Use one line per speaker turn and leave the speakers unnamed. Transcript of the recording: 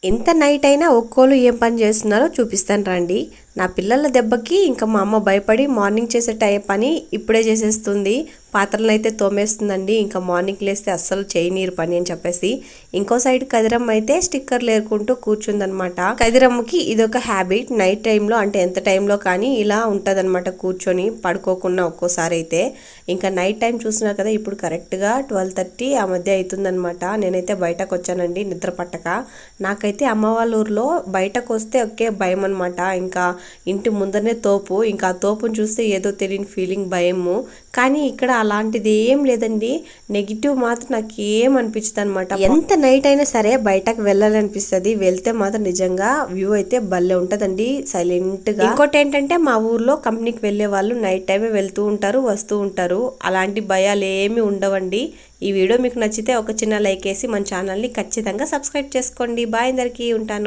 ఎంత నైట్ అయినా ఒక్కోళ్ళు ఏం పని చేస్తున్నారో చూపిస్తాను రండి. నా పిల్లల దెబ్బకి ఇంకా మా అమ్మ భయపడి మార్నింగ్ చేసే పని ఇప్పుడే చేసేస్తుంది. పాత్రలను అయితే తోమేస్తుందండి. ఇంకా మార్నింగ్ లేస్తే అస్సలు చేయనీరు పని అని చెప్పేసి. ఇంకో సైడ్ కదిరమ్మ అయితే స్టిక్కర్లు ఏరుకుంటూ కూర్చుందనమాట. కదిరమ్మకి ఇదొక హ్యాబిట్. నైట్ టైంలో అంటే ఎంత టైంలో కానీ ఇలా ఉంటుందన్నమాట, కూర్చొని పడుకోకుండా. ఒక్కోసారి అయితే ఇంకా నైట్ టైం చూస్తున్నారు కదా, ఇప్పుడు కరెక్ట్గా 12:30 ఆ మధ్య అవుతుందనమాట. నేనైతే బయటకు వచ్చానండి నిద్ర పట్టక. నాకైతే అమ్మ వాళ్ళ ఊర్లో బయటకు వస్తే ఒకే భయం అనమాట. ఇంకా ఇంటి ముందరనే తోపు, ఇంకా ఆ తోపును చూస్తే ఏదో తెలియని ఫీలింగ్, భయము. కానీ ఇక్కడ అలాంటిది ఏం లేదండి. నెగిటివ్ మాత్రం నాకు ఏం అనిపించదు అనమాట. ఎంత నైట్ అయినా సరే బయటకు వెళ్ళాలనిపిస్తుంది. వెళ్తే మాత్రం నిజంగా వ్యూ అయితే భలే ఉంటదండి, సైలెంట్ గా. ఇంకోటి ఏంటంటే మా ఊర్లో కంపెనీకి వెళ్ళే వాళ్ళు నైట్ టైమే వెళ్తూ ఉంటారు, వస్తూ ఉంటారు. అలాంటి భయాలు ఏమి ఉండవండి. ఈ వీడియో మీకు నచ్చితే ఒక చిన్న లైక్ వేసి మన ఛానల్ని ఖచ్చితంగా సబ్స్క్రైబ్ చేసుకోండి. బాయ్ అందరికీ, ఉంటాను.